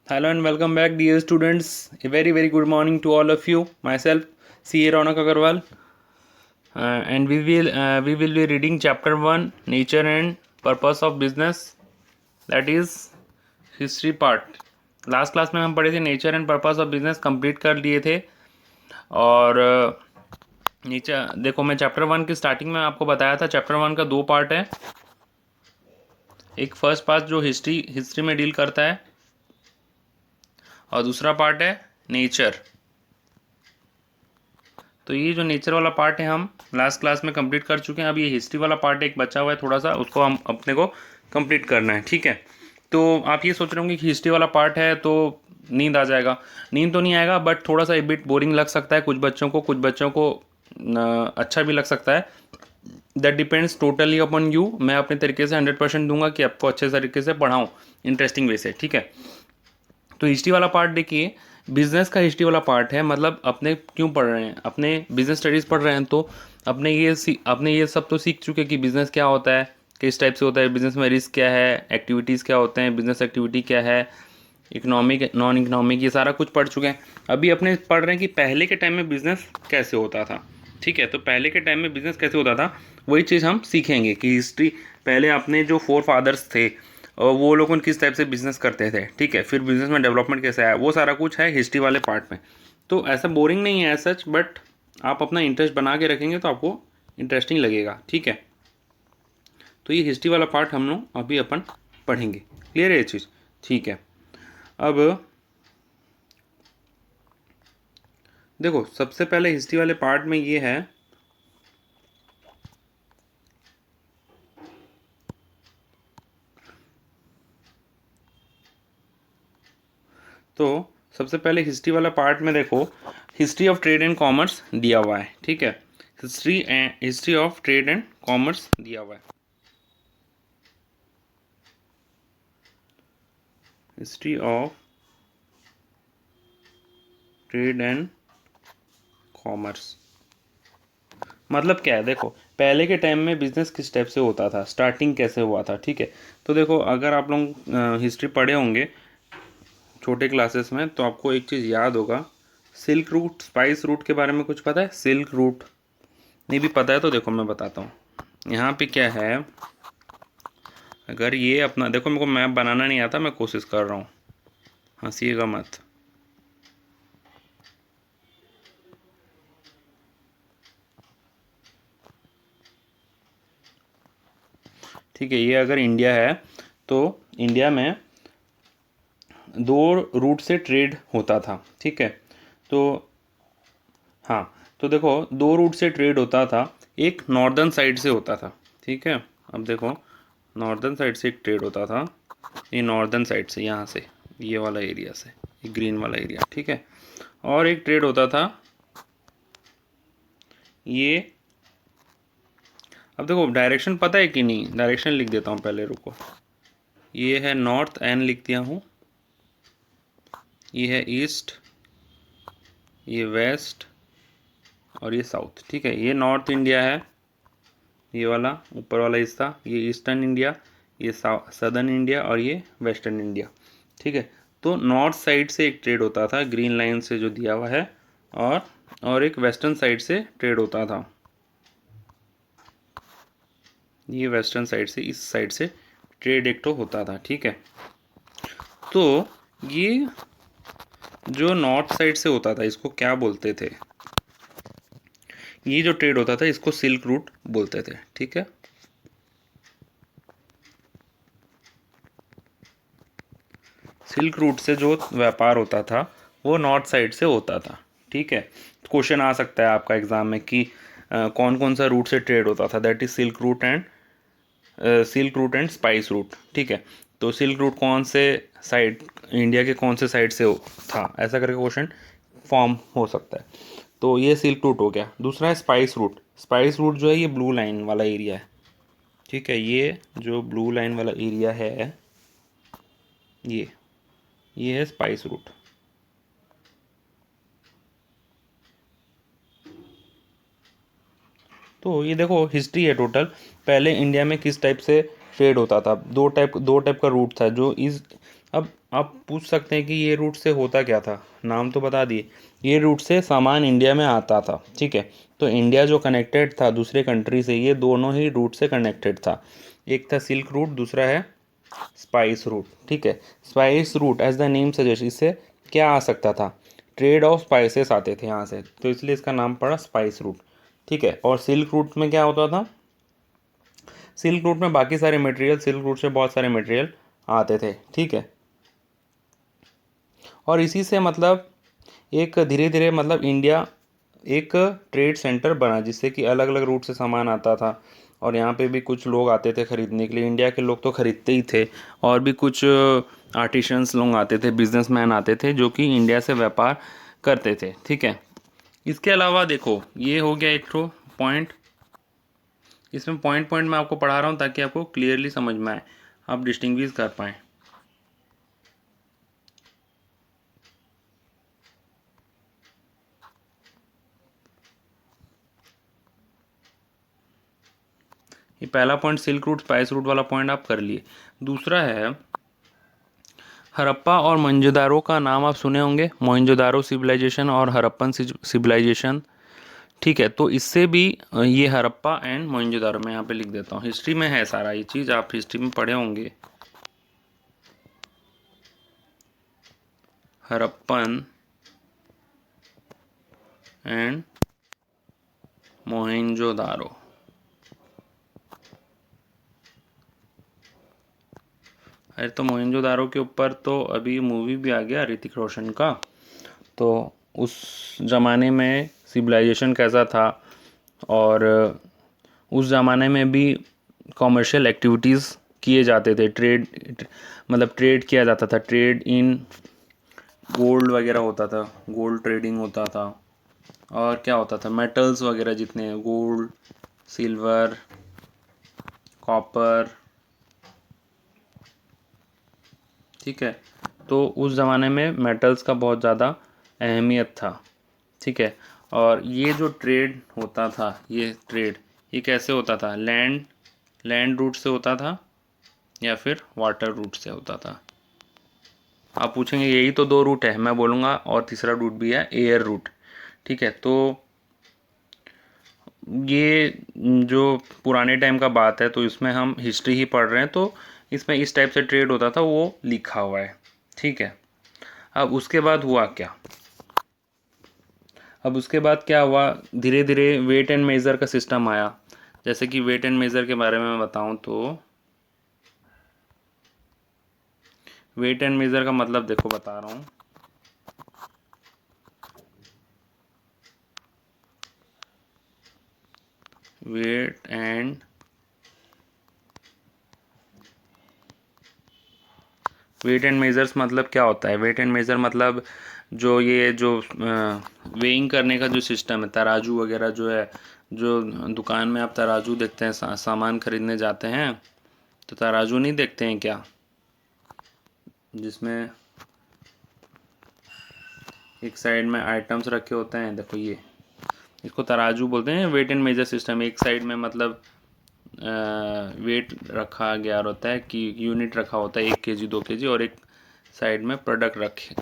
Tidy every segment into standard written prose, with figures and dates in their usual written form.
Hello and welcome back, dear students. A very good morning to all of you. Myself, C.A. Ronak Agarwal, and we will be reading chapter one, nature and purpose of business. That is history part. Last class में हम पढ़े थे nature and purpose of business complete कर लिए थे। और nature देखो, मैं चैप्टर वन की स्टार्टिंग में आपको बताया था चैप्टर वन का दो पार्ट है। एक फर्स्ट पार्ट जो हिस्ट्री में डील करता है और दूसरा पार्ट है नेचर। तो ये जो नेचर वाला पार्ट है हम लास्ट क्लास में कंप्लीट कर चुके हैं। अब ये हिस्ट्री वाला पार्ट एक बचा हुआ है थोड़ा सा, उसको हम अपने को कंप्लीट करना है। ठीक है, तो आप ये सोच रहे होंगे कि हिस्ट्री वाला पार्ट है तो नींद आ जाएगा। नींद तो नहीं आएगा, बट थोड़ा सा एक बिट बोरिंग लग सकता है कुछ बच्चों को अच्छा भी लग सकता है। That depends totally upon you. मैं अपने तरीके से 100% दूंगा कि आपको अच्छे तरीके से पढ़ाऊँ, इंटरेस्टिंग वे से। ठीक है, तो हिस्ट्री वाला पार्ट देखिए, बिजनेस का हिस्ट्री वाला पार्ट है। मतलब अपने क्यों पढ़ रहे हैं, अपने बिजनेस स्टडीज़ पढ़ रहे हैं तो अपने ये सब तो सीख चुके कि बिजनेस क्या होता है, किस टाइप से होता है, बिजनेस में रिस्क क्या है, एक्टिविटीज़ क्या होते हैं, बिजनेस एक्टिविटी क्या है, इकोनॉमिक नॉन इकोनॉमिक, ये सारा कुछ पढ़ चुके हैं। अभी अपने पढ़ रहे हैं कि पहले के टाइम में बिजनेस कैसे होता था। ठीक है, तो पहले के टाइम में बिजनेस कैसे होता था वही चीज़ हम सीखेंगे कि हिस्ट्री पहले अपने जो फोर फादर्स थे और वो लोग किस टाइप से बिजनेस करते थे। ठीक है, फिर बिजनेस में डेवलपमेंट कैसे आया, वो सारा कुछ है हिस्ट्री वाले पार्ट में। तो ऐसा बोरिंग नहीं है सच, बट आप अपना इंटरेस्ट बना के रखेंगे तो आपको इंटरेस्टिंग लगेगा। ठीक है, तो ये हिस्ट्री वाला पार्ट हम लोग अभी अपन पढ़ेंगे। क्लियर है ये चीज़? ठीक है, अब देखो सबसे पहले हिस्ट्री वाले पार्ट में ये है, तो सबसे पहले हिस्ट्री वाला पार्ट में देखो history of trade and commerce दिया हुआ है। ठीक है, history of trade and commerce दिया हुआ है। History of trade and commerce मतलब क्या है, देखो पहले के टाइम में बिजनेस किस टाइप से होता था, स्टार्टिंग कैसे हुआ था। ठीक है, तो देखो अगर आप लोग हिस्ट्री पढ़े होंगे छोटे क्लासेस में तो आपको एक चीज़ याद होगा, सिल्क रूट, स्पाइस रूट के बारे में कुछ पता है? सिल्क रूट नहीं भी पता है तो देखो मैं बताता हूँ। यहाँ पे क्या है, अगर ये अपना देखो, मेरे को मैप बनाना नहीं आता, मैं कोशिश कर रहा हूँ, हंसीएगा मत। ठीक है, ये अगर इंडिया है तो इंडिया में दो रूट से ट्रेड होता था। ठीक है, तो हाँ, तो देखो दो रूट से ट्रेड होता था। एक नॉर्दर्न साइड से होता था। ठीक है, अब देखो नॉर्दर्न साइड से एक ट्रेड होता था, ये नॉर्दर्न साइड से, यहाँ से ये वाला एरिया से, ये ग्रीन वाला एरिया। ठीक है, और एक ट्रेड होता था ये, अब देखो डायरेक्शन पता है कि नहीं, डायरेक्शन लिख देता हूँ पहले, रुको। ये है नॉर्थ, एन लिख दिया हूँ, ये है ईस्ट, ये वेस्ट और ये साउथ। ठीक है, ये नॉर्थ इंडिया है, ये वाला ऊपर वाला हिस्सा, ये ईस्टर्न इंडिया, ये सदर्न इंडिया और ये वेस्टर्न इंडिया। ठीक है, तो नॉर्थ साइड से एक ट्रेड होता था ग्रीन लाइन से जो दिया हुआ है, और एक वेस्टर्न साइड से ट्रेड होता था, ये वेस्टर्न साइड से, इस साइड से ट्रेड एक तो होता था। ठीक है, तो ये जो नॉर्थ साइड से होता था इसको क्या बोलते थे, ये जो ट्रेड होता था इसको सिल्क रूट बोलते थे। ठीक है, सिल्क रूट से जो व्यापार होता था वो नॉर्थ साइड से होता था। ठीक है, क्वेश्चन आ सकता है आपका एग्जाम में कि कौन कौन सा रूट से ट्रेड होता था, that is silk route and spice route. ठीक है, तो सिल्क रूट कौन से साइड, इंडिया के कौन से साइड से था, ऐसा करके क्वेश्चन फॉर्म हो सकता है। तो ये सिल्क रूट हो गया। दूसरा है स्पाइस रूट। स्पाइस रूट जो है ये ब्लू लाइन वाला एरिया है। ठीक है, ये जो ब्लू लाइन वाला एरिया है ये है स्पाइस रूट। तो ये देखो हिस्ट्री है टोटल, पहले इंडिया में किस टाइप से ट्रेड होता था। दो टाइप का रूट था, जो अब आप पूछ सकते हैं कि ये रूट से होता क्या था, नाम तो बता दिए। ये रूट से सामान इंडिया में आता था, ठीक है। तो इंडिया जो कनेक्टेड था दूसरे कंट्री से, ये दोनों ही रूट से कनेक्टेड था। एक था सिल्क रूट, दूसरा है स्पाइस रूट, ठीक है। Spice route as the name suggest, इससे क्या आ सकता था, ट्रेड ऑफ स्पाइसेस आते थे यहाँ से, तो इसलिए इसका नाम पड़ा स्पाइस रूट, ठीक है। और सिल्क रूट में क्या होता था, सिल्क रूट में बाकी सारे मटेरियल, सिल्क रूट से बहुत सारे मटेरियल आते थे, ठीक है। और इसी से मतलब एक धीरे धीरे मतलब इंडिया एक ट्रेड सेंटर बना, जिससे कि अलग अलग रूट से सामान आता था। और यहाँ पे भी कुछ लोग आते थे ख़रीदने के लिए, इंडिया के लोग तो ख़रीदते ही थे, और भी कुछ आर्टिशंस लोग आते थे, बिजनेसमैन आते थे जो कि इंडिया से व्यापार करते थे, ठीक है। इसके अलावा देखो, ये हो गया एक तो पॉइंट। इसमें पॉइंट पॉइंट मैं आपको पढ़ा रहा हूँ ताकि आपको क्लियरली समझ में आए, आप डिस्टिंग्विश कर पाएँ। ये पहला point silk route spice route वाला पॉइंट आप कर लिए। दूसरा है हड़प्पा और मोहनजोदारो का नाम आप सुने होंगे, मोहनजोदारो सिविलाइजेशन और हड़प्पन सिविलाइजेशन, ठीक है। तो इससे भी ये हड़प्पा एंड मोहनजोदारो मैं यहाँ पे लिख देता हूँ, हिस्ट्री में है सारा ये चीज़, आप हिस्ट्री में पढ़े होंगे। हड़प्पन एंड मोहनजोदारो, अरे तो मोहनजोदारो के ऊपर तो अभी मूवी भी आ गया ऋतिक रोशन का। तो उस ज़माने में सिविलाइजेशन कैसा था, और उस ज़माने में भी कॉमर्शियल एक्टिविटीज़ किए जाते थे, ट्रेड मतलब ट्रेड किया जाता था, ट्रेड इन गोल्ड वगैरह होता था, गोल्ड ट्रेडिंग होता था। और क्या होता था, मेटल्स वगैरह जितने हैं, गोल्ड, सिल्वर, कॉपर, ठीक है। तो उस ज़माने में मेटल्स का बहुत ज़्यादा अहमियत था, ठीक है। और ये जो ट्रेड होता था, ये ट्रेड ये कैसे होता था, लैंड रूट से होता था या फिर वाटर रूट से होता था। आप पूछेंगे यही तो दो रूट है, मैं बोलूँगा और तीसरा रूट भी है, एयर रूट, ठीक है। तो ये जो पुराने टाइम का बात है, तो इसमें हम हिस्ट्री ही पढ़ रहे हैं, तो इसमें इस टाइप से ट्रेड होता था वो लिखा हुआ है, ठीक है। अब उसके बाद हुआ क्या, अब उसके बाद क्या हुआ, धीरे धीरे वेट एंड मेज़र का सिस्टम आया। जैसे कि वेट एंड मेज़र के बारे में मैं बताऊं तो वेट एंड मेज़र का मतलब देखो बता रहा हूँ। Weight and weight and measures मतलब क्या होता है, वेट एंड मेज़र मतलब जो ये जो वेइंग करने का जो सिस्टम है, तराजू वगैरह जो है, जो दुकान में आप तराजू देखते हैं, सामान खरीदने जाते हैं तो तराजू नहीं देखते हैं क्या, जिसमें एक साइड में आइटम्स रखे होते हैं, देखो ये इसको तराजू बोलते हैं। वेट एंड मेजर सिस्टम, एक साइड में मतलब वेट रखा गया होता है कि यूनिट रखा होता है, 1 kg 2 kg, और एक साइड में प्रोडक्ट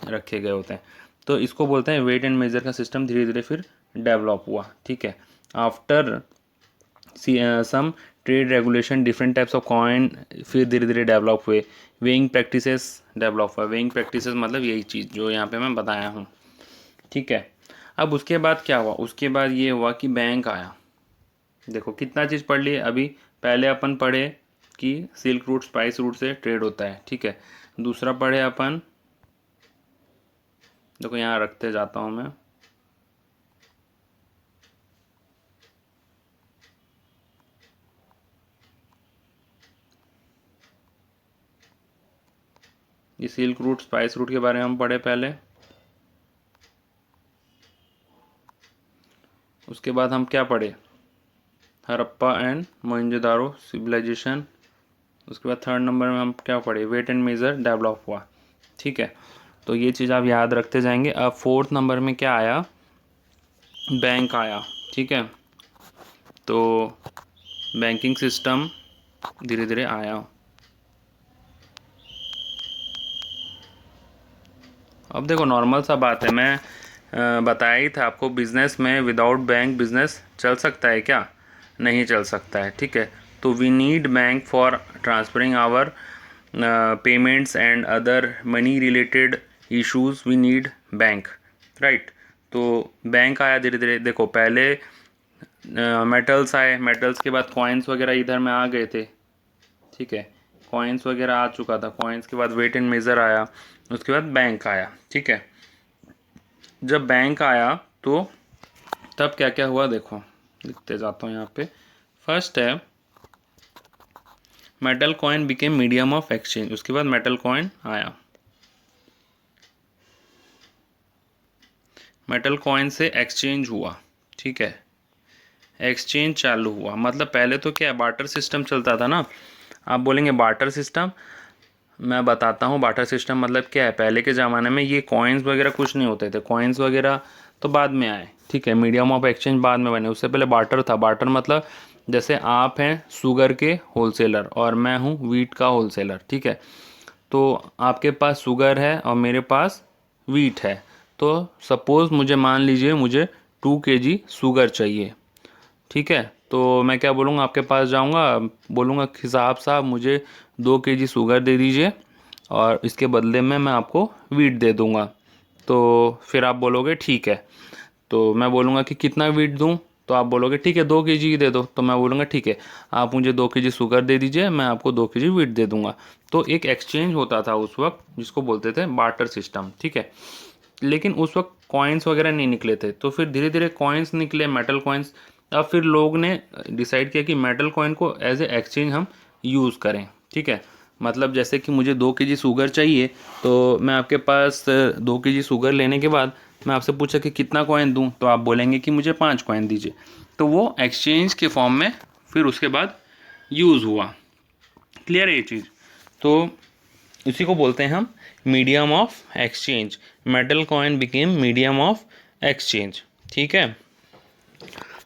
रखे गए होते हैं। तो इसको बोलते हैं वेट एंड मेजर का सिस्टम धीरे धीरे फिर डेवलप हुआ, ठीक है। After some trade regulation different types of coin फिर धीरे धीरे डेवलप हुए, वेइंग प्रैक्टिसेस डेवलप हुआ। वेइंग प्रैक्टिसेस मतलब यही चीज़ जो यहाँ पे मैं बताया हूँ, ठीक है। अब उसके बाद क्या हुआ, उसके बाद ये हुआ कि बैंक आया। देखो कितना चीज़ पढ़ लिए अभी। पहले अपन पढ़े कि सिल्क रूट स्पाइस रूट से ट्रेड होता है, ठीक है। दूसरा पढ़े अपन, देखो यहाँ रखते जाता हूँ मैं, ये सिल्क रूट स्पाइस रूट के बारे में हम पढ़े पहले। उसके बाद हम क्या पढ़े, हड़प्पा एंड मोहनजोदारो सिविलाइजेशन। उसके बाद थर्ड नंबर में हम क्या पढ़े, वेट एंड मेज़र डेवलप हुआ, ठीक है। तो ये चीज़ आप याद रखते जाएंगे। अब फोर्थ नंबर में क्या आया, बैंक आया, ठीक है। तो बैंकिंग सिस्टम धीरे धीरे आया। अब देखो नॉर्मल सा बात है, मैं बताया ही था आपको, बिजनेस में विदाउट बैंक बिजनेस चल सकता है क्या? नहीं चल सकता है, ठीक है। तो we need bank for transferring our payments and other money related issues, we need bank, right. तो बैंक आया धीरे धीरे, देखो पहले मेटल्स आए, मेटल्स के बाद कॉइन्स वगैरह इधर में आ गए थे, ठीक है। कॉइन्स वगैरह आ चुका था, कॉइन्स के बाद वेट एंड मेज़र आया, उसके बाद बैंक आया, ठीक है। जब बैंक आया तो तब क्या क्या हुआ देखो, लिखते जाता हूँ यहाँ पे। फर्स्ट है metal coin became medium of exchange, उसके बाद मेटल कॉइन आया, मेटल कॉइन से एक्सचेंज हुआ, ठीक है। एक्सचेंज चालू हुआ, मतलब पहले तो क्या है, बार्टर सिस्टम चलता था ना। आप बोलेंगे बार्टर सिस्टम, मैं बताता हूँ बार्टर सिस्टम मतलब क्या है। पहले के ज़माने में ये कॉइन्स वगैरह कुछ नहीं होते थे, कॉइन्स वगैरह तो बाद में आए, ठीक है। मीडियम ऑफ एक्सचेंज बाद में बने, उससे पहले बार्टर था। बार्टर मतलब जैसे आप हैं शुगर के होलसेलर और मैं हूँ वीट का होलसेलर, ठीक है। तो आपके पास शुगर है और मेरे पास वीट है, तो सपोज़ मुझे मान लीजिए मुझे 2 kg शुगर चाहिए, ठीक है। तो मैं क्या बोलूँगा, आपके पास जाऊँगा, बोलूँगा कि साहब मुझे 2 kg शुगर दे दीजिए और इसके बदले में मैं आपको वीट दे दूँगा। तो फिर आप बोलोगे ठीक है। तो मैं बोलूँगा कि कितना वीट दूँ, तो आप बोलोगे ठीक है 2 kg ही दे दो। तो मैं बोलूँगा ठीक है, आप मुझे 2 kg शुगर दे दीजिए, मैं आपको 2 kg वीट दे दूँगा। तो एक एक्सचेंज होता था उस वक्त, जिसको बोलते थे बार्टर सिस्टम, ठीक है। लेकिन उस वक्त कॉइन्स वगैरह नहीं निकले थे, तो फिर धीरे धीरे कॉइन्स निकले, मेटल कॉइन्स। अब फिर लोग ने डिसाइड किया कि मेटल कॉइन को एज ए एक्सचेंज हम यूज़ करें, ठीक है। मतलब जैसे कि मुझे 2 kg शुगर चाहिए, तो मैं आपके पास 2 kg शुगर लेने के बाद मैं आपसे पूछा कि कितना कॉइन दूं, तो आप बोलेंगे कि मुझे 5 कॉइन दीजिए। तो वो एक्सचेंज के फॉर्म में फिर उसके बाद यूज़ हुआ। क्लियर है ये चीज़? तो इसी को बोलते हैं हम medium of exchange. Metal coin became medium of exchange, ठीक है।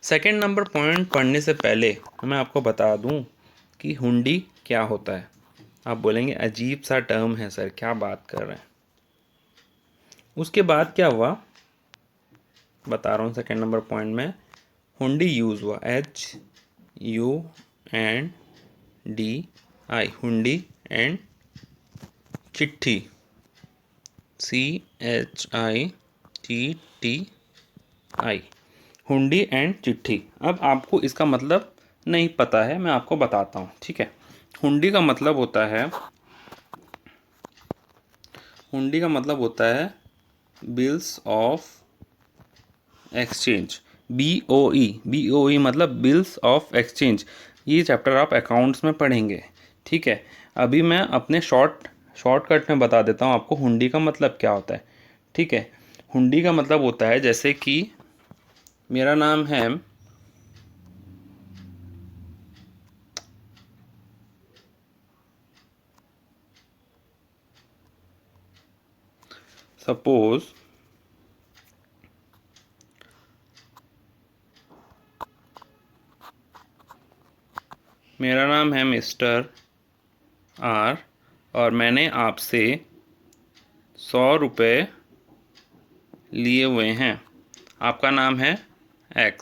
सेकंड नंबर पॉइंट पढ़ने से पहले मैं आपको बता दूं कि हुंडी क्या होता है। आप बोलेंगे अजीब सा टर्म है सर, क्या बात कर रहे हैं। उसके बाद क्या हुआ बता रहा हूँ। सेकंड नंबर पॉइंट में हुंडी यूज़ हुआ, HUNDI, हुंडी एंड चिट्ठी, CHITTI, हुंडी एंड चिट्ठी। अब आपको इसका मतलब नहीं पता है, मैं आपको बताता हूँ, ठीक है। हुंडी का मतलब होता है, हुंडी का मतलब होता है बिल्स ऑफ एक्सचेंज, BOE मतलब बिल्स ऑफ एक्सचेंज। ये चैप्टर आप अकाउंट्स में पढ़ेंगे, ठीक है। अभी मैं अपने शॉर्टकट में बता देता हूँ आपको हुंडी का मतलब क्या होता है, ठीक है। हुंडी का मतलब होता है जैसे कि मेरा नाम है सपोज मेरा नाम है मिस्टर R और मैंने आपसे 100 रुपये लिए हुए हैं। आपका नाम है X,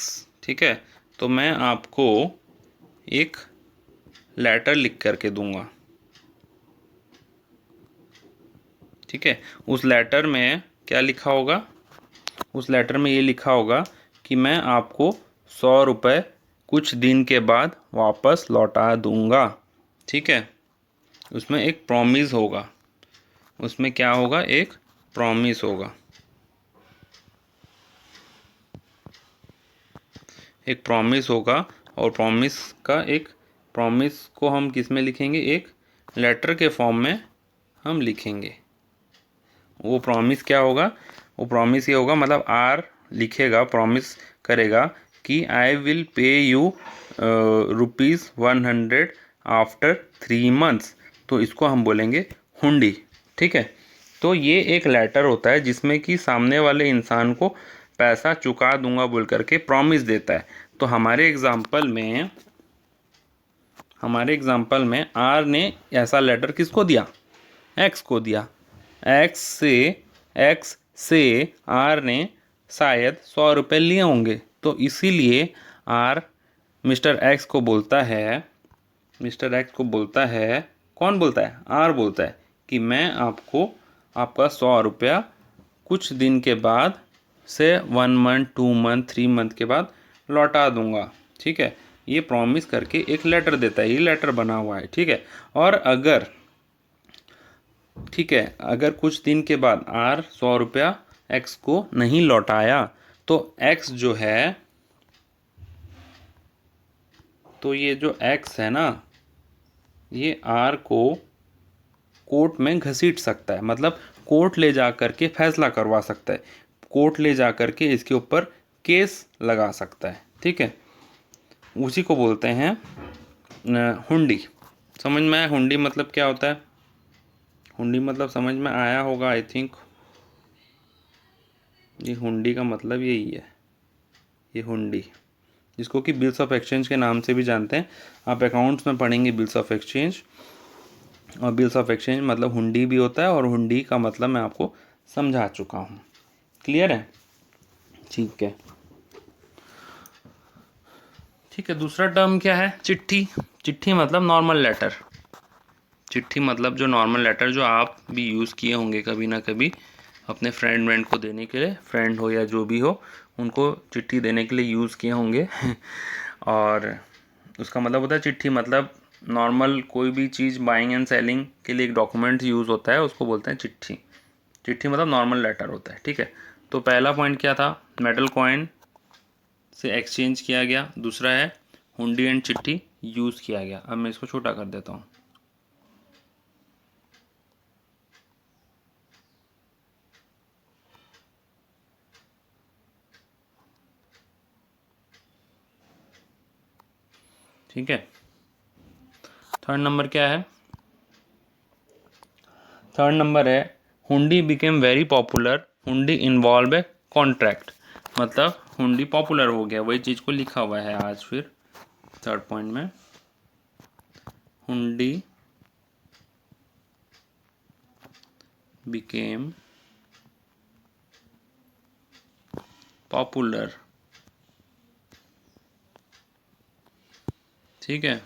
ठीक है। तो मैं आपको एक लेटर लिख करके दूंगा, ठीक है। उस लेटर में क्या लिखा होगा, उस लेटर में ये लिखा होगा कि मैं आपको 100 रुपये कुछ दिन के बाद वापस लौटा दूंगा, ठीक है। उसमें एक प्रॉमिस होगा, उसमें क्या होगा, एक प्रॉमिस होगा, एक प्रॉमिस होगा। और प्रॉमिस को हम किस में लिखेंगे, एक लेटर के फॉर्म में हम लिखेंगे। वो प्रॉमिस क्या होगा, वो प्रॉमिस ये होगा, मतलब R लिखेगा, प्रॉमिस करेगा कि I will pay you ₹100 after 3 months। तो इसको हम बोलेंगे हुंडी, ठीक है। तो ये एक लेटर होता है जिसमें कि सामने वाले इंसान को पैसा चुका दूंगा बोल करके प्रॉमिस देता है। तो हमारे एग्जाम्पल में R ने ऐसा लेटर किसको दिया, X को दिया। X से एक्स से आर ने शायद 100 रुपये लिए होंगे, तो इसीलिए आर मिस्टर एक्स को बोलता है, मिस्टर एक्स को बोलता है, कौन बोलता है? आर बोलता है कि मैं आपको आपका 100 रुपया कुछ दिन के बाद से 1 मंथ 2 मंथ 3 मंथ के बाद लौटा दूंगा। ठीक है, ये प्रॉमिस करके एक लेटर देता है, ये लेटर बना हुआ है। ठीक है, और अगर ठीक है अगर कुछ दिन के बाद आर 100 रुपया एक्स को नहीं लौटाया तो एक्स जो है, तो ये जो एक्स है ना, ये आर को कोर्ट में घसीट सकता है, मतलब कोर्ट ले जा कर के फैसला करवा सकता है, कोर्ट ले जा कर के इसके ऊपर केस लगा सकता है। ठीक है, उसी को बोलते हैं हुंडी। समझ में आया हुंडी मतलब क्या होता है? हुंडी मतलब समझ में आया होगा आई थिंक। ये हुंडी का मतलब यही है, ये हुंडी, जिसको कि बिल्स ऑफ एक्सचेंज के नाम से भी जानते हैं। आप अकाउंट्स में पढ़ेंगे बिल्स ऑफ एक्सचेंज, और बिल्स ऑफ एक्सचेंज मतलब हुंडी भी होता है, और हुंडी का मतलब मैं आपको समझा चुका हूँ। क्लियर है? ठीक है, ठीक है। दूसरा टर्म क्या है? चिट्ठी। चिट्ठी मतलब नॉर्मल लेटर। चिट्ठी मतलब जो नॉर्मल लेटर जो आप भी यूज़ किए होंगे कभी ना कभी अपने फ्रेंड को देने के लिए, फ्रेंड हो या जो भी हो, उनको चिट्ठी देने के लिए यूज़ किए होंगे और उसका मतलब होता है चिट्ठी, मतलब नॉर्मल कोई भी चीज़ बाइंग एंड सेलिंग के लिए एक डॉक्यूमेंट यूज़ होता है, उसको बोलते हैं चिट्ठी। चिट्ठी मतलब नॉर्मल लेटर होता है। ठीक है, तो पहला पॉइंट क्या था? मेटल कॉइन से एक्सचेंज किया गया। दूसरा है हुंडी एंड चिट्ठी यूज़ किया गया। अब मैं इसको छोटा कर देता हूँ। ठीक है, थर्ड नंबर क्या है? थर्ड नंबर है हुंडी बिकेम वेरी पॉपुलर, हुंडी इन्वॉल्व ए कॉन्ट्रैक्ट। मतलब हुंडी पॉपुलर हो गया, वही चीज़ को लिखा हुआ है आज फिर थर्ड पॉइंट में। हुंडी बिकेम पॉपुलर। ठीक है,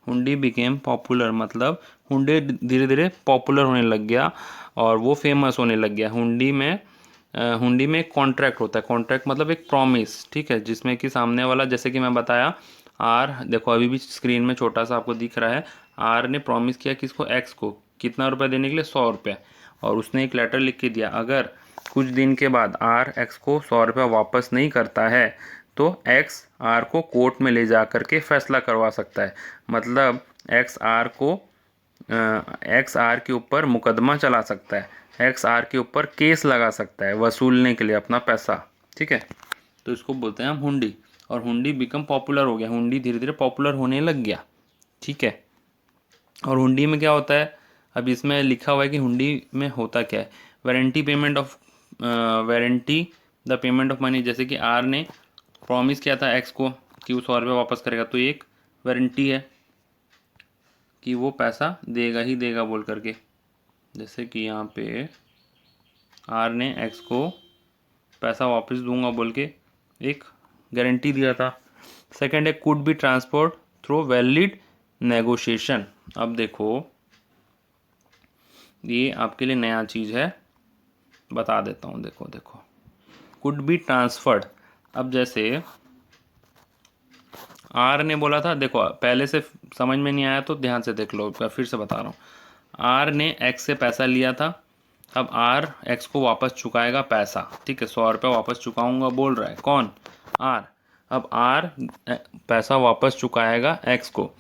हुंडी बिकेम पॉपुलर मतलब हुंडी धीरे धीरे पॉपुलर होने लग गया और वो फेमस होने लग गया। हुंडी में एक कॉन्ट्रैक्ट होता है। कॉन्ट्रैक्ट मतलब एक प्रॉमिस। ठीक है, जिसमें कि सामने वाला, जैसे कि मैं बताया, आर देखो अभी भी स्क्रीन में छोटा सा आपको दिख रहा है, आर ने प्रॉमिस किया किसको? एक्स को, कितना रुपया देने के लिए? 100 रुपया। और उसने एक लेटर लिख के दिया, अगर कुछ दिन के बाद आर एक्स को 100 रुपया वापस नहीं करता है तो एक्स आर को कोर्ट में ले जा कर के फैसला करवा सकता है। मतलब एक्स आर के ऊपर मुकदमा चला सकता है, एक्स आर के ऊपर केस लगा सकता है वसूलने के लिए अपना पैसा। ठीक है, तो इसको बोलते हैं हम हुंडी। और हुंडी बिकम पॉपुलर हो गया, हुंडी धीरे धीरे पॉपुलर होने लग गया। ठीक है, और हुंडी में क्या होता है? अब इसमें लिखा हुआ है कि हुंडी में होता क्या है? Warranty the payment of money. जैसे कि आर ने प्रॉमिस किया था एक्स को कि वो 100 रुपये वापस करेगा, तो एक वारंटी है कि वो पैसा देगा ही देगा बोल करके। जैसे कि यहाँ पे आर ने एक्स को पैसा वापस दूंगा बोल के एक गारंटी दिया था। सेकंड है could B transport through valid negotiation. अब देखो ये आपके लिए नया चीज़ है, बता देता हूँ। देखो देखो, कुड बी ट्रांसफर्ड। अब जैसे आर ने बोला था, देखो पहले से समझ में नहीं आया तो ध्यान से देख लो, फिर से बता रहा हूँ। आर ने एक्स से पैसा लिया था, अब आर एक्स को वापस चुकाएगा पैसा। ठीक है, 100 रुपये वापस चुकाऊंगा बोल रहा है कौन? आर। अब आर पैसा वापस चुकाएगा एक्स को,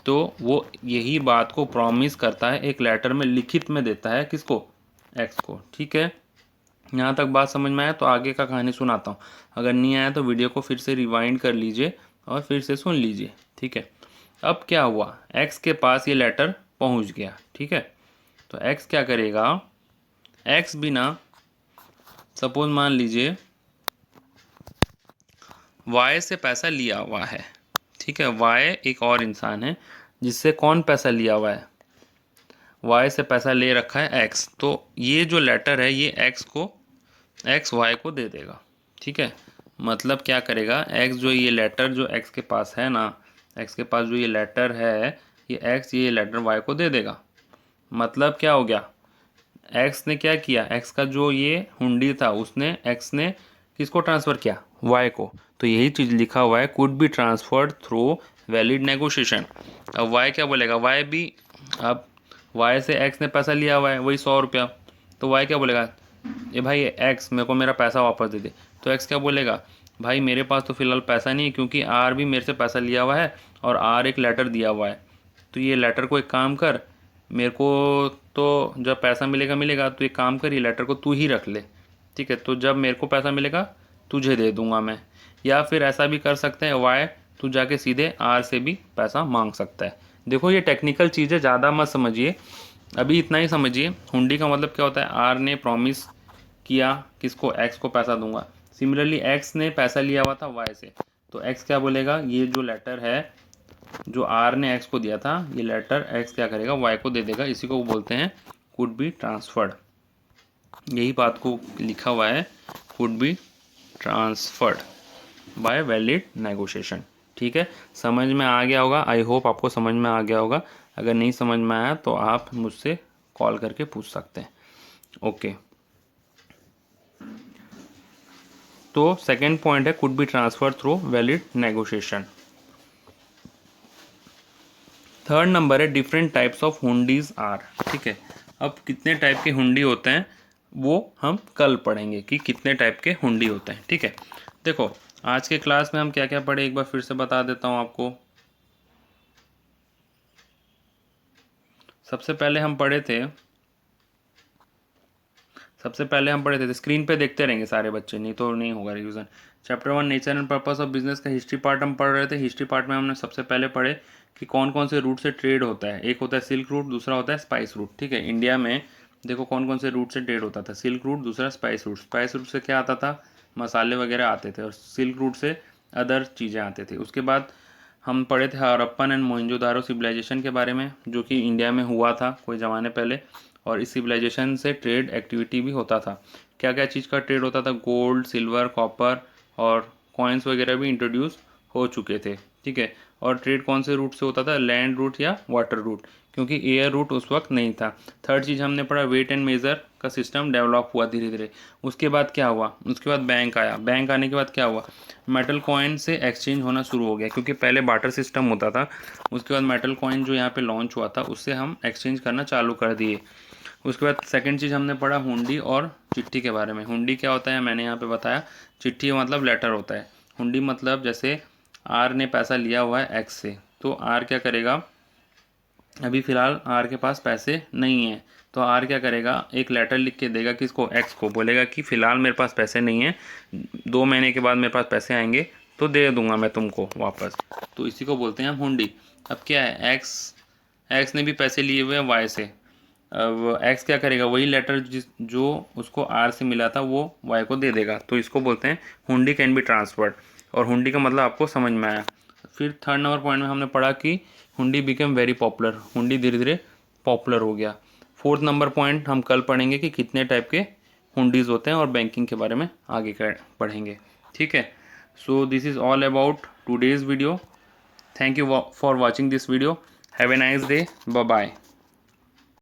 तो वो यही बात को प्रॉमिस करता है, एक लेटर में लिखित में देता है किसको? एक्स को। ठीक है, यहाँ तक बात समझ में आया तो आगे का कहानी सुनाता हूँ। अगर नहीं आया तो वीडियो को फिर से रिवाइंड कर लीजिए और फिर से सुन लीजिए। ठीक है, अब क्या हुआ? एक्स के पास ये लेटर पहुँच गया। ठीक है, तो एक्स क्या करेगा? एक्स बिना, सपोज मान लीजिए वाई से पैसा लिया हुआ है। ठीक है, वाई एक और इंसान है जिससे कौन पैसा लिया हुआ है? वाई से पैसा ले रखा है एक्स, तो ये जो लेटर है ये एक्स वाई को दे देगा। ठीक है, मतलब क्या करेगा, एक्स जो ये लेटर जो एक्स के पास है ना, एक्स के पास जो ये लेटर है, ये एक्स ये लेटर वाई को दे देगा। मतलब क्या हो गया, एक्स ने क्या किया, एक्स का जो ये हुंडी था उसने एक्स ने किसको ट्रांसफ़र किया, वाई को। तो यही चीज़ लिखा हुआ है, could be transferred through valid negotiation. अब वाई क्या बोलेगा, वाई भी, अब वाई से एक्स ने पैसा लिया हुआ है वही 100 रुपया, तो वाई क्या बोलेगा, ये भाई एक्स मेरे को मेरा पैसा वापस दे दे। तो एक्स क्या बोलेगा, भाई मेरे पास तो फ़िलहाल पैसा नहीं है, क्योंकि आर भी मेरे से पैसा लिया हुआ है और आर एक लेटर दिया हुआ है। तो ये लेटर को एक काम कर, मेरे को तो जब पैसा मिलेगा मिलेगा, तो एक काम कर ये लेटर को तू ही रख ले। ठीक है, तो जब मेरे को पैसा मिलेगा तुझे दे दूंगा मैं। या फिर ऐसा भी कर सकते हैं, वाई तू जाके सीधे आर से भी पैसा मांग सकता है। देखो ये टेक्निकल चीज़ है, ज़्यादा मत समझिए, अभी इतना ही समझिए। हुंडी का मतलब क्या होता है, आर ने प्रॉमिस किया किसको, एक्स को पैसा दूंगा। सिमिलरली एक्स ने पैसा लिया हुआ था वाई से, तो एक्स क्या बोलेगा, ये जो लेटर है जो आर ने एक्स को दिया था, ये लेटर एक्स क्या करेगा, वाई को दे देगा। इसी को बोलते हैं कुड बी ट्रांसफर्ड। यही बात को लिखा हुआ है, could be transferred by valid negotiation. ठीक है, समझ में आ गया होगा, आई होप आपको समझ में आ गया होगा। अगर नहीं समझ में आया तो आप मुझसे कॉल करके पूछ सकते हैं। ओके, तो सेकेंड पॉइंट है could be transfer through valid negotiation. Third number है different types of hundis are. ठीक है, अब कितने टाइप के हुंडी होते हैं वो हम कल पढ़ेंगे कि कितने टाइप के हुंडी होते हैं। ठीक है, देखो आज के क्लास में हम क्या क्या पढ़े एक बार फिर से बता देता हूँ आपको। सबसे पहले हम पढ़े थे स्क्रीन पे देखते रहेंगे सारे बच्चे, नहीं तो नहीं होगा revision. Chapter 1 nature and purpose of business का हिस्ट्री पार्ट हम पढ़ रहे थे। हिस्ट्री पार्ट में हमने सबसे पहले पढ़े कि कौन कौन से रूट से ट्रेड होता है। एक होता है सिल्क रूट, दूसरा होता है स्पाइस रूट। ठीक है, इंडिया में देखो कौन कौन से रूट से ट्रेड होता था, सिल्क रूट, दूसरा स्पाइस रूट। स्पाइस रूट से क्या आता था, मसाले वगैरह आते थे, और सिल्क रूट से अदर चीज़ें आते थे। उसके बाद हम पढ़े थे हड़प्पन एंड मोहनजोदारो सिविलाइजेशन के बारे में, जो कि इंडिया में हुआ था कोई ज़माने पहले, और इस सिविलाइजेशन से ट्रेड एक्टिविटी भी होता था। क्या क्या चीज़ का ट्रेड होता था, गोल्ड, सिल्वर, कॉपर और कॉइन्स वगैरह भी इंट्रोड्यूस हो चुके थे। ठीक है, और ट्रेड कौन से रूट से होता था, लैंड रूट या वाटर रूट, क्योंकि एयर रूट उस वक्त नहीं था। थर्ड चीज़ हमने पढ़ा, वेट एंड मेज़र का सिस्टम डेवलप हुआ धीरे धीरे। उसके बाद क्या हुआ, उसके बाद बैंक आया। बैंक आने के बाद क्या हुआ, मेटल कॉइन से एक्सचेंज होना शुरू हो गया, क्योंकि पहले बार्टर सिस्टम होता था। उसके बाद मेटल कॉइन जो यहाँ पे लॉन्च हुआ था उससे हम एक्सचेंज करना चालू कर दिए। उसके बाद सेकंड चीज़ हमने पढ़ा हुंडी और चिट्ठी के बारे में। हुंडी क्या होता है मैंने यहाँ पे बताया, चिट्ठी मतलब लेटर होता है। हुंडी मतलब जैसे आर ने पैसा लिया हुआ है एक्स से, तो आर क्या करेगा, अभी फ़िलहाल आर के पास पैसे नहीं हैं, तो आर क्या करेगा, एक लेटर लिख के देगा किसको, एक्स को, बोलेगा कि फ़िलहाल मेरे पास पैसे नहीं हैं, 2 महीने के बाद मेरे पास पैसे आएंगे तो दे दूंगा मैं तुमको वापस। तो इसी को बोलते हैं हम हुंडी। अब क्या है, एक्स ने भी पैसे लिए हुए हैं वाई से। अब एक्स क्या करेगा, वही लेटर जो उसको आर से मिला था वो वाई को दे देगा, तो इसको बोलते हैं हुंडी कैन बी ट्रांसफर्ड। और हुंडी का मतलब आपको समझ में आया। फिर थर्ड नंबर पॉइंट में हमने पढ़ा कि हुंडी बिकेम वेरी पॉपुलर, हुंडी धीरे धीरे पॉपुलर हो गया। फोर्थ नंबर पॉइंट हम कल पढ़ेंगे कि कितने टाइप के हुंडीज़ होते हैं, और बैंकिंग के बारे में आगे पढ़ेंगे। ठीक है, so this is all about today's video. Thank you for watching this video. Have a nice day, bye bye.